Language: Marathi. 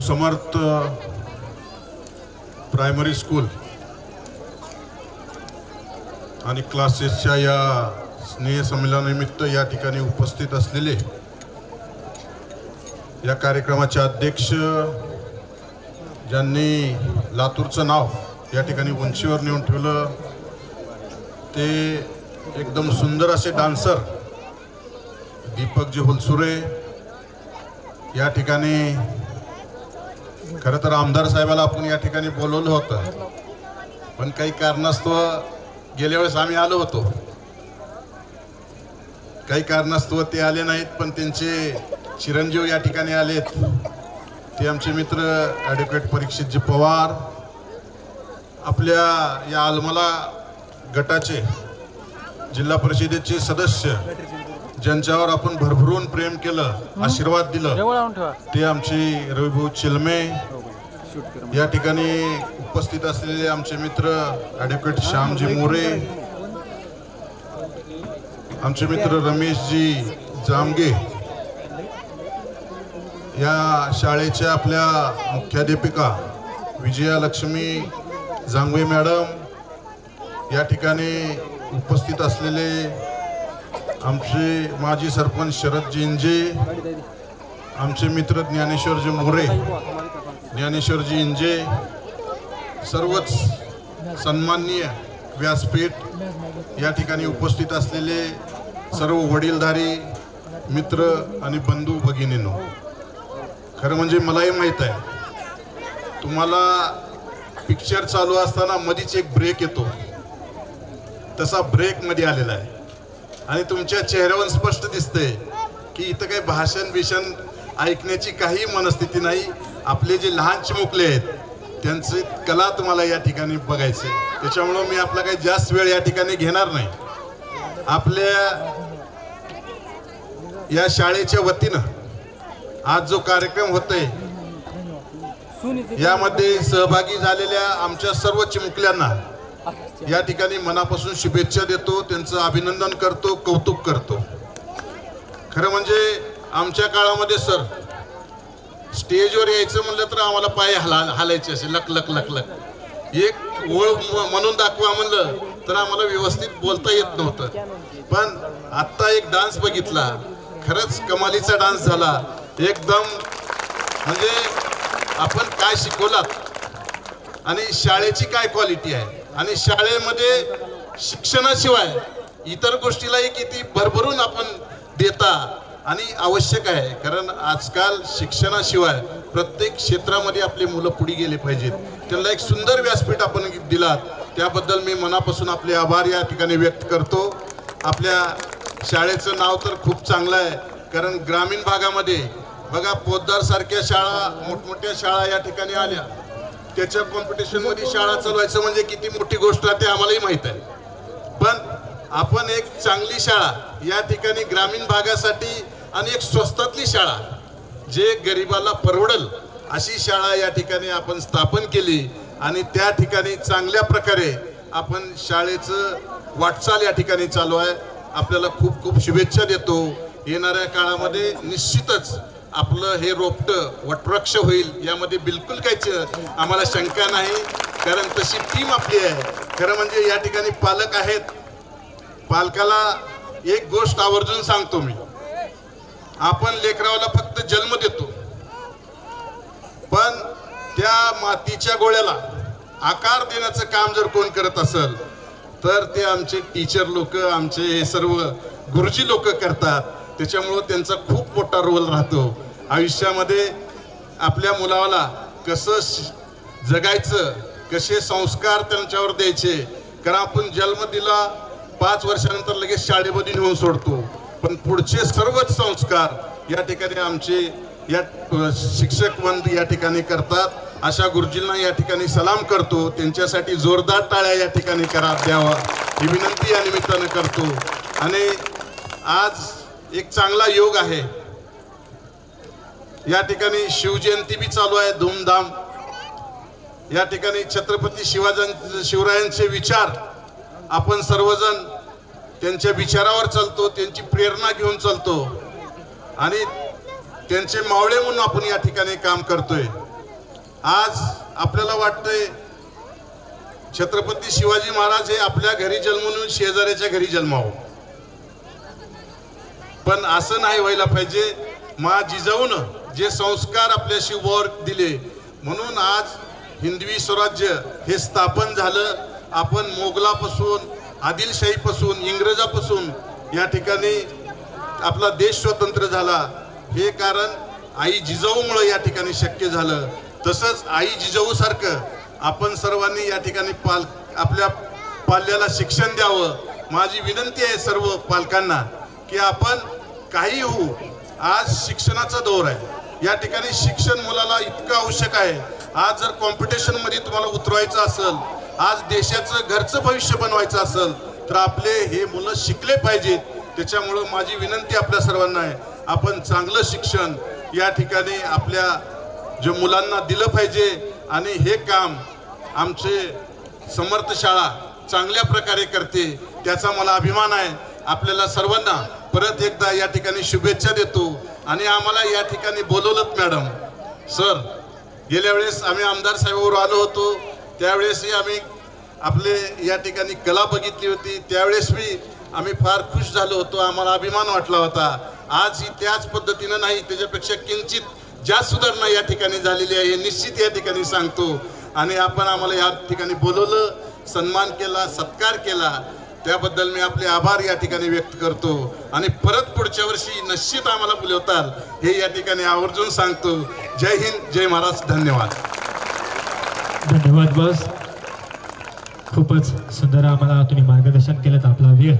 समर्थ प्रायमरी स्कूल आणि क्लासेसच्या या स्नेह संमेलनानिमित्त या ठिकाणी उपस्थित असलेले या कार्यक्रमाचे अध्यक्ष ज्यांनी लातूरचं नाव या ठिकाणी उंचीवर नेऊन ठेवलं ते एकदम सुंदर असे डान्सर दीपकजी हुलसुरे या ठिकाणी खरं तर आमदार साहेबाला आपण या ठिकाणी बोलवलं होतं, पण काही कारणास्तव गेल्या वेळेस आम्ही आलो होतो, काही कारणास्तव ते आले नाहीत, पण त्यांचे चिरंजीव या ठिकाणी आलेत। ते आमचे मित्र ॲडव्होकेट परीक्षितजी पवार, आपल्या या आलमला गटाचे जिल्हा परिषदेचे सदस्य ज्यांच्यावर आपण भरभरून प्रेम केलं, आशीर्वाद दिलं, ते आमचे रविभाऊ चिलमे। या ठिकाणी उपस्थित असलेले आमचे मित्र ॲडव्होकेट श्यामजी मोरे, आमचे मित्र रमेशजी जामगे, या शाळेच्या आपल्या मुख्याध्यापिका विजयालक्ष्मी जांगवे मॅडम, या ठिकाणी उपस्थित असलेले आमचे माजी सरपंच शरदजी इंजे, आमचे मित्र ज्ञानेश्वरजी मोरे, ज्ञानेश्वरजी इंजे, सर्वच सन्माननीय व्यासपीठ, या ठिकाणी उपस्थित असलेले सर्व वडीलधारी मित्र आणि बंधू भगिनींनो, खरं म्हणजे मलाही माहीत आहे तुम्हाला पिक्चर चालू असताना मधीच एक ब्रेक येतो, तसा ब्रेक मध्ये आलेला आहे आणि तुमच्या चेहऱ्यावर स्पष्ट दिसतंय की इथं काही भाषण बिषण ऐकण्याची काही मनस्थिती नाही। आपले जे लहान चिमुकले आहेत त्यांची कला तुम्हाला या ठिकाणी बघायचे, त्याच्यामुळं मी आपला काही जास्त वेळ या ठिकाणी घेणार नाही। आपल्या या शाळेच्या वतीनं आज जो कार्यक्रम होतोय यामध्ये सहभागी झालेल्या आमच्या सर्व चिमुकल्यांना या ठिकाणी मनापासून शुभेच्छा देतो, त्यांचं अभिनंदन करतो, कौतुक करतो। खरं म्हणजे आमच्या काळामध्ये सर स्टेजवर यायचं म्हणलं तर आम्हाला पाय हालायचे असे लक लक लक लक, एक ओळ म्हणून दाखवा म्हणलं तर आम्हाला व्यवस्थित बोलता येत नव्हतं। पण आत्ता एक डान्स बघितला, खरंच कमालीचा डान्स झाला एकदम, म्हणजे आपण काय शिकवलात आणि शाळेची काय क्वालिटी आहे आणि शाळेमध्ये शिक्षणाशिवाय इतर गोष्टीलाही किती भरभरून आपण देता आणि आवश्यक आहे, कारण आजकाल शिक्षणाशिवाय प्रत्येक क्षेत्रामध्ये आपले मुलं पुढे गेले पाहिजेत। त्यांना एक सुंदर व्यासपीठ आपण दिलात, त्याबद्दल मी मनापासून आपले आभार या ठिकाणी व्यक्त करतो। आपल्या शाळेचं नाव तर खूप चांगलं आहे, कारण ग्रामीण भागामध्ये बघा पोद्दार सारख्या शाळा, मोठमोठ्या शाळा या ठिकाणी आल्या, त्याच्या कॉम्पिटिशन मध्ये शाळा चालवायचं म्हणजे किती मोठी गोष्ट आहे ते आम्हालाही माहित आहे। पण आपण एक चांगली शाळा या ठिकाणी ग्रामीण भागासाठी आणि एक स्वस्तातली शाळा जे गरिबाला परवडल अशी शाळा या ठिकाणी आपण स्थापन केली आणि त्या ठिकाणी चांगल्या प्रकारे आपण शाळेचं वाटचाल या ठिकाणी चालू आहे। आपल्याला खूप खूप शुभेच्छा देतो। येणाऱ्या काळामध्ये निश्चितच आपलं हे रोपटं वटवृक्ष होईल, यामध्ये बिलकुल काही आम्हाला शंका नाही, कारण तशी टीम आपली आहे। खरं म्हणजे या ठिकाणी पालक आहेत, पालकाला एक गोष्ट आवर्जून सांगतो मी, आपण लेकराला फक्त जन्म देतो, पण त्या मातीच्या गोळ्याला आकार देण्याचं काम जर कोण करत असेल तर ते आमचे टीचर लोक, आमचे हे सर्व गुरुजी लोक करतात। त्याच्यामुळं त्यांचा खूप मोठा रोल राहतो आयुष्यामध्ये। आपल्या मुलाला कसं जगायचं, कसे संस्कार त्यांच्यावर द्यायचे, कारण आपण जन्म दिला 5 वर्षानंतर लगेच शाळेमध्ये नेऊन सोडतो, पण पुढचे सर्वच संस्कार या ठिकाणी आमचे या शिक्षक बंधू या ठिकाणी करतात। अशा गुरुजींना या ठिकाणी सलाम करतो, त्यांच्यासाठी जोरदार टाळ्या या ठिकाणी द्यावा ही विनंती या निमित्तानं करतो। आणि आज एक चांगला योग आहे, या ठिकाणी शिवजयंती बी चालू आहे धूमधाम। या ठिकाणी छत्रपती शिवरायांचे विचार आपण सर्वजण त्यांच्या विचारावर चालतो, त्यांची प्रेरणा घेऊन चालतो आणि त्यांचे मावळे म्हणून आपण या ठिकाणी काम करतोय। आज आपल्याला वाटतंय छत्रपती शिवाजी महाराज हे आपल्या घरी जन्मून शेजाऱ्याच्या घरी जन्मावं, पण असं नाही व्हायला पाहिजे. जिजाऊनं जे संस्कार आपल्याशी वर दिले म्हणून आज हिंदवी स्वराज्य हे स्थापन झालं. आपण मोगलापासून, आदिलशाहीपासून, इंग्रजापासून या ठिकाणी आपला देश स्वतंत्र झाला. हे कारण आई जिजाऊमुळे या ठिकाणी शक्य झालं. तसंच आई जिजाऊ सारखं आपण सर्वांनी या ठिकाणी आपल्या पाल्याला शिक्षण द्यावं. माझी विनंती आहे सर्व पालकांना की आपण काही होऊ, आज शिक्षणाचा दौर आहे. या ठिकाणी शिक्षण मुलाला इतकं आवश्यक आहे. आज जर कॉम्पिटिशन मध्ये तुम्हाला उतरवायचं असेल, आज देशाचं घरचं भविष्य बनवायचं असेल तर आपले हे मुलं शिकले पाहिजेत. त्याच्यामुळं माझी विनंती आपल्या सर्वांना आहे, आपण चांगलं शिक्षण या ठिकाणी आपल्या जे मुलांना दिलं पाहिजे. आणि हे काम आमचे समर्थ शाळा चांगल्या प्रकारे करते, त्याचा मला अभिमान आहे. आपल्याला सर्वांना परत एकदा या ठिकाणी शुभेच्छा देतो. आणि आम्हाला या ठिकाणी बोलवलं मॅडम सर, गेल्या वेळेस आम्ही आमदार साहेबांवर आलो होतो, त्यावेळेसही आम्ही आपले या ठिकाणी कला बघितली होती, त्यावेळेस मी आम्ही फार खुश झालो होतो, आम्हाला अभिमान वाटला होता. आज ही त्याच पद्धतीनं नाही, त्याच्यापेक्षा किंचित जास्त सुधारणा या ठिकाणी झालेली आहे हे निश्चित या ठिकाणी सांगतो. आणि आपण आम्हाला या ठिकाणी बोलवलं, सन्मान केला, सत्कार केला, त्याबद्दल मी आपले आभार या ठिकाणी व्यक्त करतो. आणि परत पुढच्या वर्षी निश्चित आम्हाला बोलवताल हे या ठिकाणी आवर्जून सांगतो. जय हिंद, जय महाराष्ट्र, धन्यवाद. धन्यवाद बॉस, खूपच सुंदर आम्हाला तुम्ही मार्गदर्शन केलं. आपला वेळ